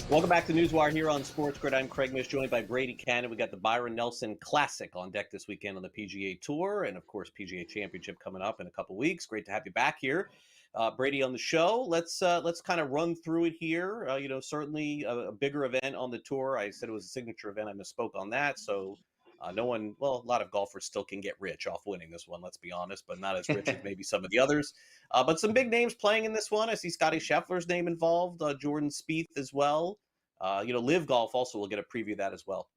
Welcome back to NewsWire here on SportsGrid. I'm Craig Mish, joined by Brady Kannon. We got the Byron Nelson Classic on deck this weekend on the PGA Tour, and of course PGA Championship coming up in a couple weeks. Great to have you back here, Brady, on the show. Let's kind of run through it here. Certainly a bigger event on the tour. I said it was a signature event. I misspoke on that. So a lot of golfers still can get rich off winning this one, let's be honest, but not as rich as maybe some of the others. But some big names playing in this one. I see Scotty Scheffler's name involved, Jordan Spieth as well. Liv Golf also will get a preview of that as well.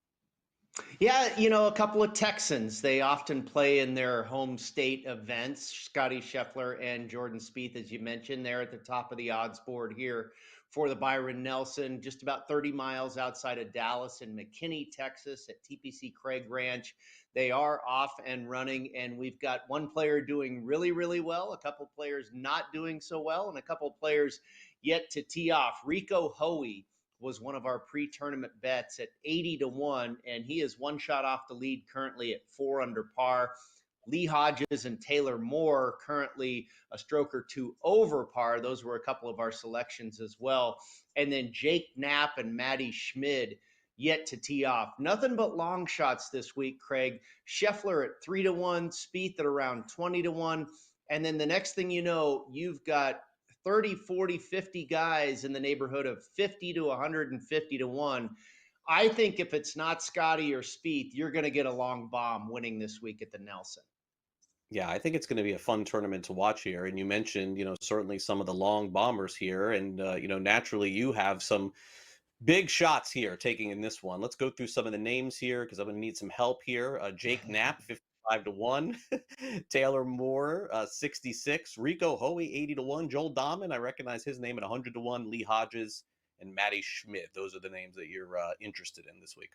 Yeah, a couple of Texans. They often play in their home state events. Scotty Scheffler and Jordan Spieth, as you mentioned, they're at the top of the odds board here for the Byron Nelson, just about 30 miles outside of Dallas in McKinney, Texas at TPC Craig Ranch. They are off and running, and we've got one player doing really, really well, a couple players not doing so well, and a couple players yet to tee off. Rico Hoey was one of our pre-tournament bets at 80-1, and he is one shot off the lead currently at 4 under par. Lee Hodges and Taylor Moore currently a stroke or two over par. Those were a couple of our selections as well. And then Jake Knapp and Matty Schmid yet to tee off. Nothing but long shots this week, Craig. Scheffler at 3-1, Spieth at around 20-1. And then the next thing you know, you've got 30, 40, 50 guys in the neighborhood of 50 to 150-1. I think if it's not Scotty or Spieth, you're going to get a long bomb winning this week at the Nelson. Yeah, I think it's going to be a fun tournament to watch here. And you mentioned, certainly some of the long bombers here. And, naturally you have some big shots here taking in this one. Let's go through some of the names here because I'm going to need some help here. Jake Knapp, 55-1. Taylor Moore, 66. Rico Hoey, 80-1. Joel Dahman, I recognize his name at 100-1. Lee Hodges and Matty Schmid. Those are the names that you're interested in this week.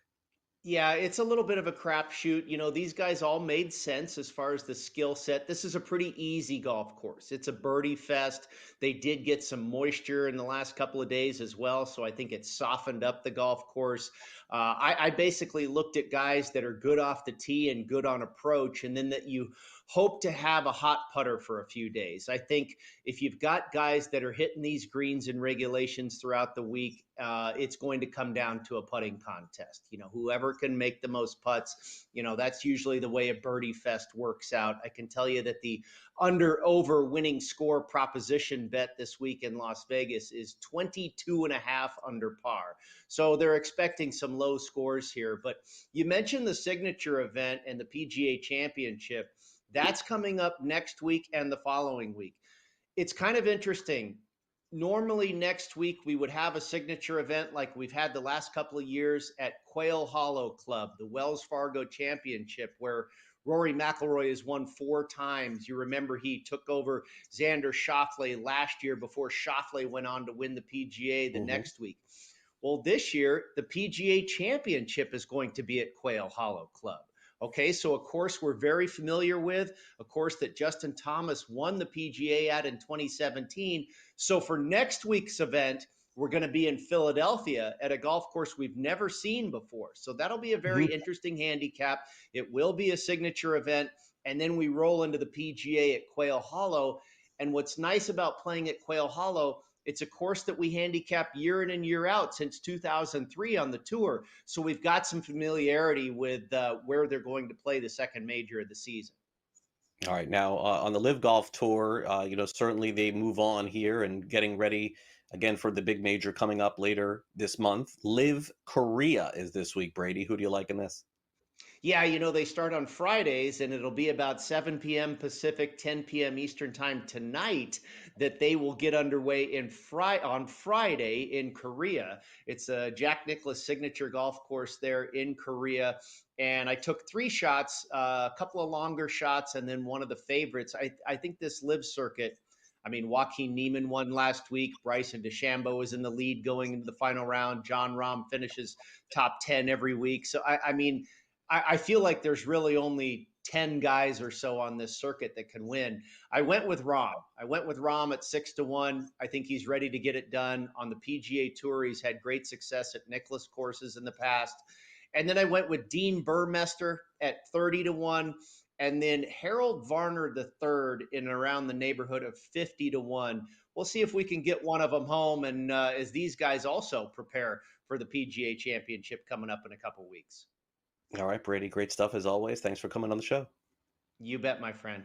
Yeah, it's a little bit of a crapshoot. These guys all made sense as far as the skill set. This is a pretty easy golf course. It's a birdie fest. They did get some moisture in the last couple of days as well, so I think it softened up the golf course. I basically looked at guys that are good off the tee and good on approach, and then that you hope to have a hot putter for a few days. I think if you've got guys that are hitting these greens and regulations throughout the week, it's going to come down to a putting contest. Whoever can make the most putts, that's usually the way a birdie fest works out. I can tell you that the under-over winning score proposition bet this week in Las Vegas is 22.5 under par. So they're expecting some low scores here. But you mentioned the signature event and the PGA Championship. That's coming up next week and the following week. It's kind of interesting. Normally next week we would have a signature event like we've had the last couple of years at Quail Hollow Club, the Wells Fargo Championship, where Rory McIlroy has won 4 times. You remember he took over Xander Schauffele last year before Schauffele went on to win the PGA the next week. Well, this year, the PGA Championship is going to be at Quail Hollow Club. Okay, so a course we're very familiar with, a course that Justin Thomas won the PGA at in 2017. So for next week's event, we're going to be in Philadelphia at a golf course we've never seen before. So that'll be a very interesting handicap. It will be a signature event. And then we roll into the PGA at Quail Hollow. And what's nice about playing at Quail Hollow, it's a course that we handicap year in and year out since 2003 on the tour. So we've got some familiarity with where they're going to play the second major of the season. All right. Now, on the Liv Golf Tour, certainly they move on here and getting ready again for the big major coming up later this month. Liv Korea is this week, Brady. Who do you like in this? Yeah, they start on Fridays, and it'll be about 7 p.m. Pacific, 10 p.m. Eastern time tonight that they will get underway on Friday in Korea. It's a Jack Nicklaus signature golf course there in Korea. And I took 3 shots, a couple of longer shots, and then one of the favorites. I think this Liv circuit, Joaquin Niemann won last week. Bryson DeChambeau is in the lead going into the final round. John Rahm finishes top 10 every week. So, I feel like there's really only 10 guys or so on this circuit that can win. I went with Rahm. I went with Rahm at 6-1. I think he's ready to get it done on the PGA Tour. He's had great success at Nicklaus courses in the past. And then I went with Dean Burmester at 30-1. and then Harold Varner the third in around the neighborhood of 50 to 1. We'll see if we can get one of them home, and as these guys also prepare for the PGA Championship coming up in a couple weeks. All right, Brady, great stuff as always. Thanks for coming on the show. You bet, my friend.